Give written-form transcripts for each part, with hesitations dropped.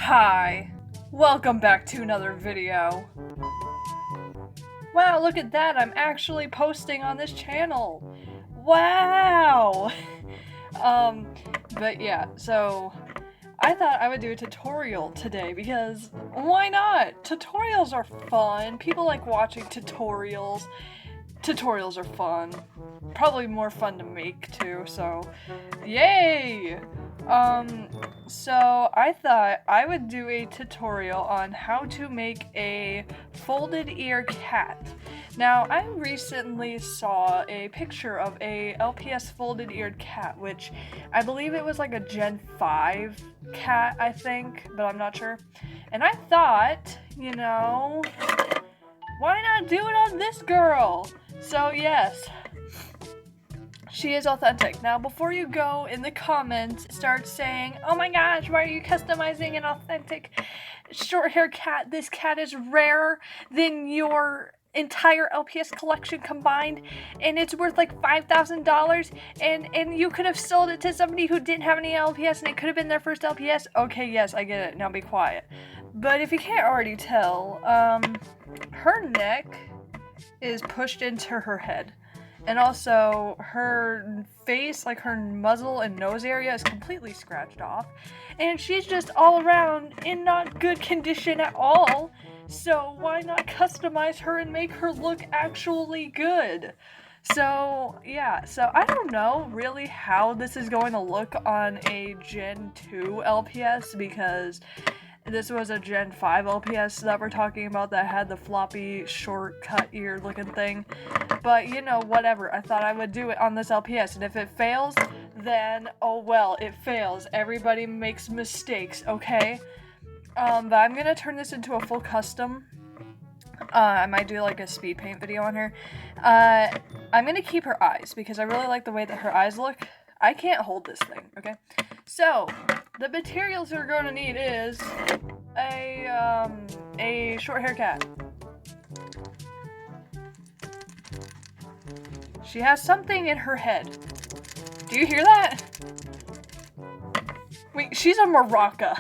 Hi, welcome back to another video. Wow, look at that, I'm actually posting on this channel. Wow! But yeah, so I thought I would do a tutorial today because why not? Tutorials are fun. People like watching tutorials. Tutorials are fun. Probably more fun to make too, so yay! So I thought I would do a tutorial on how to make a folded ear cat. Now, I recently saw a picture of a LPS folded eared cat, which I believe it was like a Gen 5 cat, I think, but I'm not sure. And I thought, why not do it on this girl? So yes, she is authentic. Now, before you go in the comments, start saying, oh my gosh, why are you customizing an authentic short hair cat? This cat is rarer than your entire LPS collection combined, and it's worth like $5,000, and you could have sold it to somebody who didn't have any LPS, and it could have been their first LPS. Okay, yes, I get it. Now be quiet. But if you can't already tell, her neck is pushed into her head. And also, her face, like her muzzle and nose area, is completely scratched off. And she's just all around in not good condition at all. So why not customize her and make her look actually good? So, yeah. So I don't know really how this is going to look on a Gen 2 LPS because this was a Gen 5 LPS that we're talking about that had the floppy, short-cut ear looking thing. But, whatever. I thought I would do it on this LPS, and if it fails, then, oh well, it fails. Everybody makes mistakes, okay? But I'm gonna turn this into a full custom. I might do, like, a speed paint video on her. I'm gonna keep her eyes, because I really like the way that her eyes look. I can't hold this thing, okay? So, the materials you're going to need is a short hair cat. She has something in her head. Do you hear that? Wait, she's a maraca.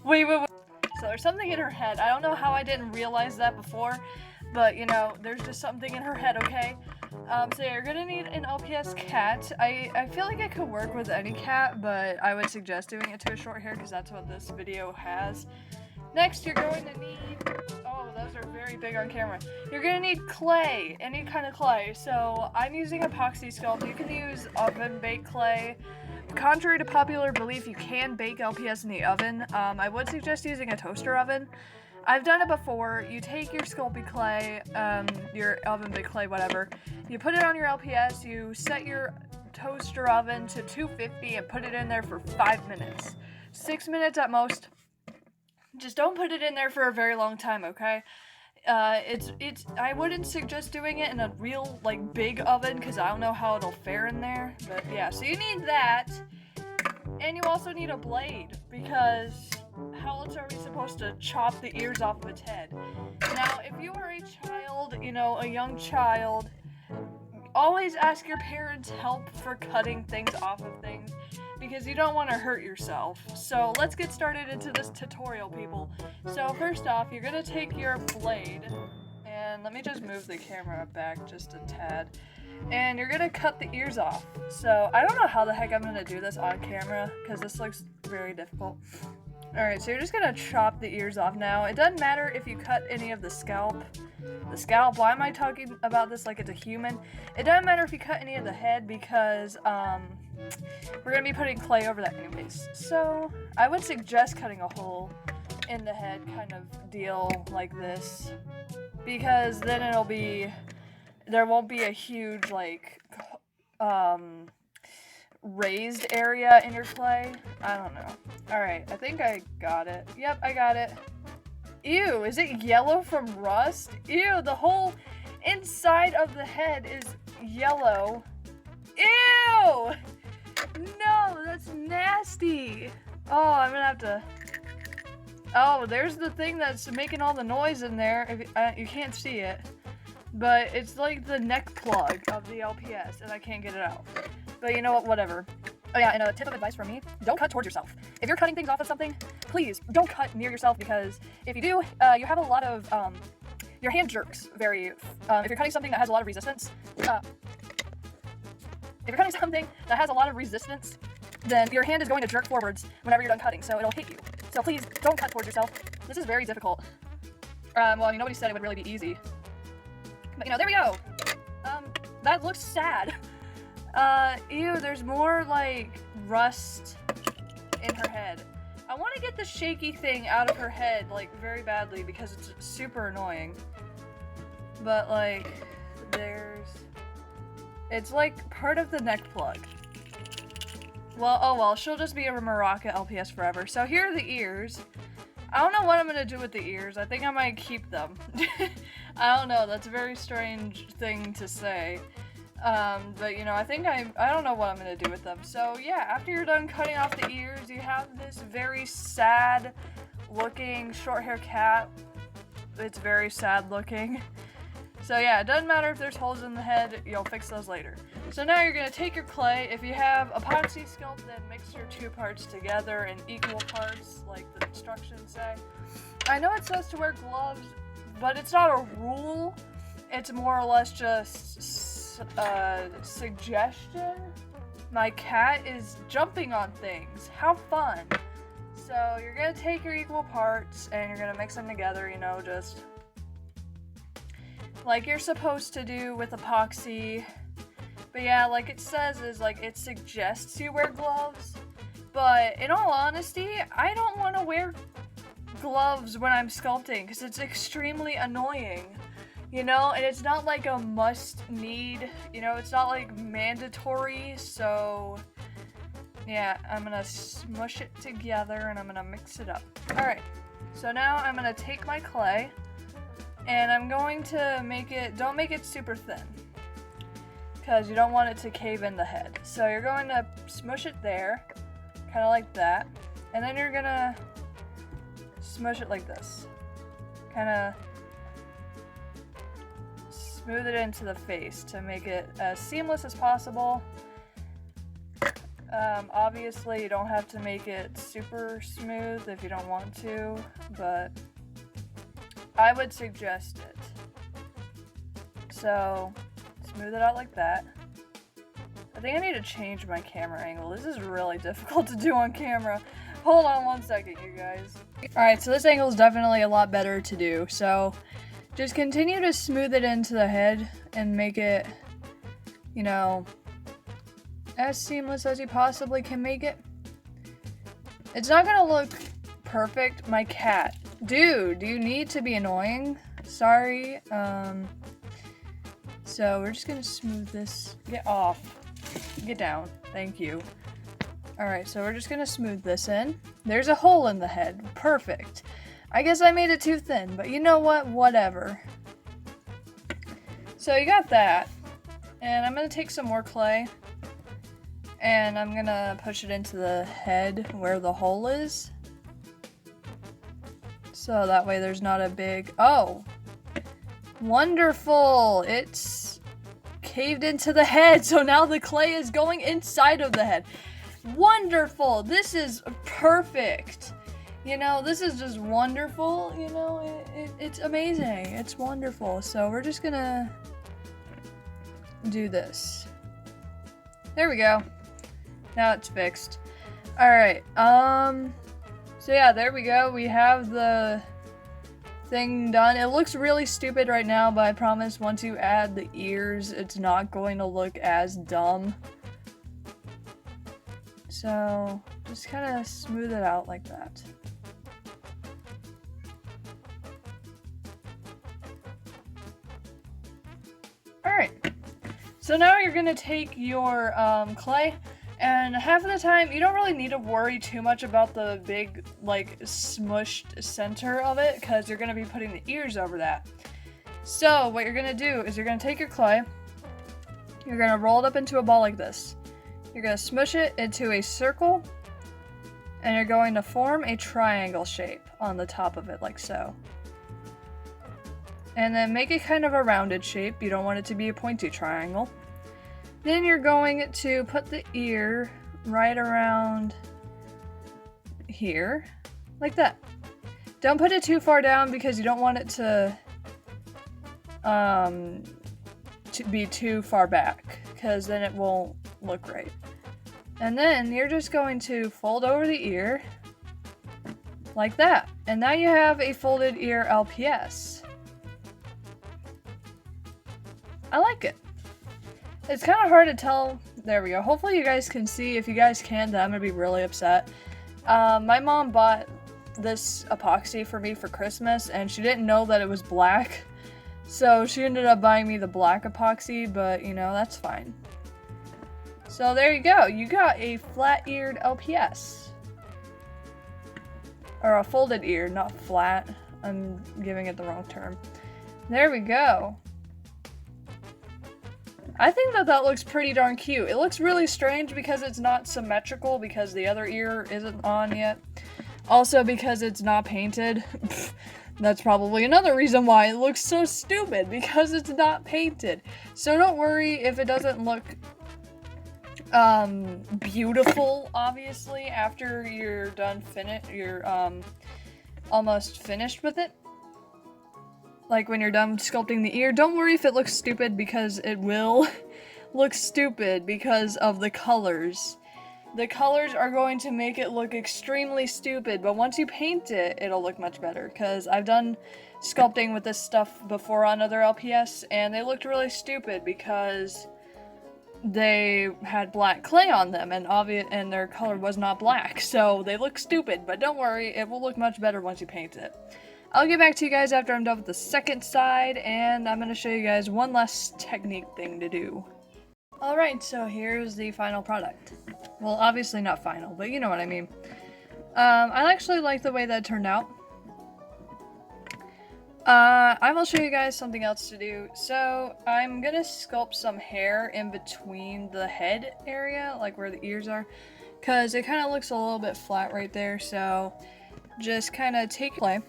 Wait. So there's something in her head. I don't know how I didn't realize that before, but there's just something in her head, okay? So you're gonna need an LPS cat. I feel like it could work with any cat, but I would suggest doing it to a short hair because that's what this video has. Next, you're going to need, oh, those are very big on camera. You're gonna need clay, any kind of clay. So I'm using epoxy sculpt. You can use oven baked clay. Contrary to popular belief, you can bake LPS in the oven. I would suggest using a toaster oven. I've done it before. You take your Sculpey clay, your oven baked clay, whatever. You put it on your LPS, you set your toaster oven to 250 and put it in there for 5 minutes. 6 minutes at most. Just don't put it in there for a very long time, okay? I wouldn't suggest doing it in a real, big oven, because I don't know how it'll fare in there. But yeah, so you need that. And you also need a blade, because how else are we supposed to chop the ears off of its head? Now, if you are a child, a young child, always ask your parents' help for cutting things off of things, because you don't want to hurt yourself. So let's get started into this tutorial, people. So first off, you're going to take your blade, and let me just move the camera back just a tad. And you're gonna cut the ears off. So I don't know how the heck I'm gonna do this on camera because this looks very difficult. Alright, so you're just gonna chop the ears off now. It doesn't matter if you cut any of the scalp. Why am I talking about this like it's a human? It doesn't matter if you cut any of the head because we're gonna be putting clay over that anyways. So I would suggest cutting a hole in the head kind of deal like this, because then there won't be a huge, raised area in your clay. I don't know. Alright, I think I got it. Yep, I got it. Ew, is it yellow from rust? Ew, the whole inside of the head is yellow. Ew! No, that's nasty. Oh, I'm gonna have to... Oh, there's the thing that's making all the noise in there. If you can't see it. But it's like the neck plug of the LPS, and I can't get it out. But you know what, whatever. Oh yeah, and a tip of advice from me, don't cut towards yourself. If you're cutting things off of something, please don't cut near yourself, because if you do, you have a lot of, your hand jerks very, if you're cutting something that has a lot of resistance, then your hand is going to jerk forwards whenever you're done cutting, so it'll hit you. So please, don't cut towards yourself. This is very difficult. Well, nobody said it would really be easy. But, there we go. That looks sad. Ew, there's more, like, rust in her head. I want to get the shaky thing out of her head, like, very badly, because it's super annoying. But, like, it's, like, part of the neck plug. Well, oh well, she'll just be a Maraca LPS forever. So here are the ears. I don't know what I'm gonna do with the ears. I think I might keep them. I don't know, that's a very strange thing to say. But I don't know what I'm gonna do with them. So yeah, after you're done cutting off the ears, you have this very sad looking short hair cat. It's very sad looking. So yeah, it doesn't matter if there's holes in the head, you'll fix those later. So now you're gonna take your clay. If you have epoxy sculpt, then mix your 2 parts together in equal parts, like the instructions say. I know it says to wear gloves, but it's not a rule. It's more or less just a suggestion. My cat is jumping on things. How fun. So you're gonna take your equal parts and you're gonna mix them together, just like you're supposed to do with epoxy. But yeah, like it says is like it suggests you wear gloves. But in all honesty, I don't want to wear gloves when I'm sculpting because it's extremely annoying. And it's not like a must need, it's not like mandatory. So yeah, I'm gonna smush it together and I'm gonna mix it up. Alright, so now I'm gonna take my clay and I'm going to don't make it super thin, because you don't want it to cave in the head. So you're going to smush it there, kind of like that, and then you're gonna smush it like this. Kind of smooth it into the face to make it as seamless as possible. Obviously you don't have to make it super smooth if you don't want to, but I would suggest it. So smooth it out like that. I think I need to change my camera angle. This is really difficult to do on camera. Hold on one second, you guys. Alright, so this angle is definitely a lot better to do. So just continue to smooth it into the head and make it, as seamless as you possibly can make it. It's not gonna look perfect. My cat. Dude, do you need to be annoying? Sorry. So we're just gonna smooth this. Get off. Get down. Thank you. Alright, so we're just gonna smooth this in. There's a hole in the head. Perfect. I guess I made it too thin, but you know what? Whatever. So you got that. And I'm gonna take some more clay. And I'm gonna push it into the head where the hole is. So that way there's not a big... Oh! Wonderful! It's caved into the head, so now the clay is going inside of the head. Wonderful! This is perfect! This is just wonderful, it's amazing. It's wonderful. So we're just gonna do this. There we go. Now it's fixed. Alright, so yeah, there we go. We have the thing done. It looks really stupid right now, but I promise once you add the ears, it's not going to look as dumb. So just kind of smooth it out like that. Alright, so now you're going to take your clay, and half of the time you don't really need to worry too much about the big, like, smushed center of it, because you're going to be putting the ears over that. So what you're going to do is you're going to take your clay, you're going to roll it up into a ball like this. You're going to smush it into a circle, and you're going to form a triangle shape on the top of it, like so. And then make it kind of a rounded shape. You don't want it to be a pointy triangle. Then you're going to put the ear right around here, like that. Don't put it too far down because you don't want it to be too far back, because then it won't look right. And then you're just going to fold over the ear like that. And now you have a folded ear LPS. I like it. It's kind of hard to tell. There we go. Hopefully you guys can see. If you guys can't, then I'm gonna be really upset. My mom bought this epoxy for me for Christmas, and she didn't know that it was black. So she ended up buying me the black epoxy, but you know, that's fine. So there you go. You got a flat-eared LPS. Or a folded ear, not flat. I'm giving it the wrong term. There we go. I think that that looks pretty darn cute. It looks really strange because it's not symmetrical because the other ear isn't on yet. Also because it's not painted. That's probably another reason why it looks so stupid, because it's not painted. So don't worry if it doesn't look beautiful, obviously, after you're done you're almost finished with it. Like when you're done sculpting the ear, don't worry if it looks stupid, because it will look stupid because of the colors. The colors are going to make it look extremely stupid, but once you paint it, it'll look much better, because I've done sculpting with this stuff before on other LPS, and they looked really stupid because they had black clay on them, and their color was not black, so they look stupid, but don't worry, it will look much better once you paint it. I'll get back to you guys after I'm done with the second side, and I'm going to show you guys one last technique thing to do. Alright, so here's the final product. Well, obviously not final, but you know what I mean. I actually like the way that turned out. I will show you guys something else to do. So, I'm gonna sculpt some hair in between the head area, like where the ears are, because it kind of looks a little bit flat right there, so just kind of take play,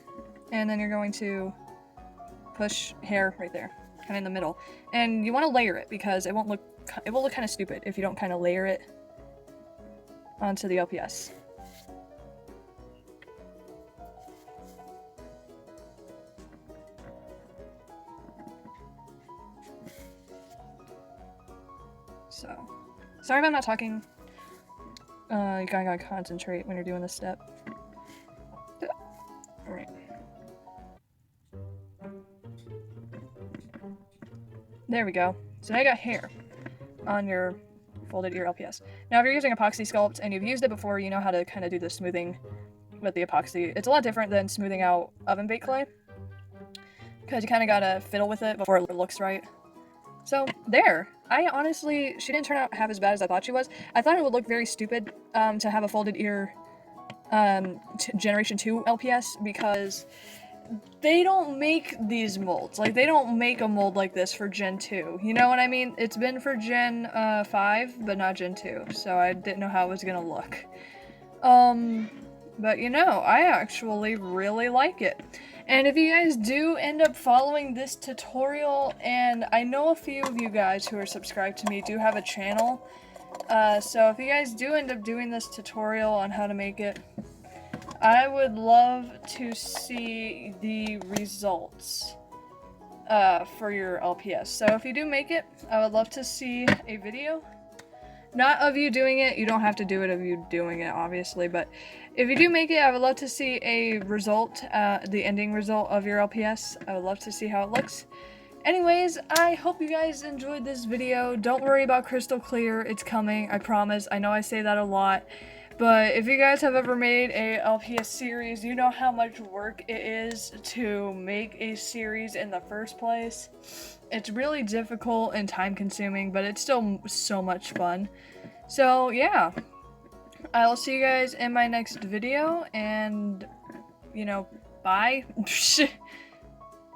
and then you're going to push hair right there, kind of in the middle. And you want to layer it, because it will look kind of stupid if you don't kind of layer it onto the LPS. So, sorry if I'm not talking. You gotta concentrate when you're doing this step. Alright. There we go. So now you got hair on your folded ear LPS. Now if you're using epoxy sculpt and you've used it before, you know how to kind of do the smoothing with the epoxy. It's a lot different than smoothing out oven baked clay, because you kind of gotta fiddle with it before it looks right. So there. She didn't turn out half as bad as I thought she was. I thought it would look very stupid to have a folded ear Generation 2 LPS, because they don't make these molds. Like, they don't make a mold like this for Gen 2. You know what I mean? It's been for Gen 5, but not Gen 2. So I didn't know how it was gonna look. But you know, I actually really like it. And if you guys do end up following this tutorial, and I know a few of you guys who are subscribed to me do have a channel, so if you guys do end up doing this tutorial on how to make it, I would love to see the results for your LPS. So if you do make it, I would love to see a video. Not of you doing it, you don't have to do it of you doing it, obviously, but if you do make it, I would love to see a result, the ending result of your LPS. I would love to see how it looks. Anyways, I hope you guys enjoyed this video. Don't worry about crystal clear, it's coming, I promise. I know I say that a lot, but if you guys have ever made a LPS series, you know how much work it is to make a series in the first place. It's really difficult and time consuming, but it's still so much fun. So yeah, I will see you guys in my next video, and you know, bye.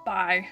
Bye.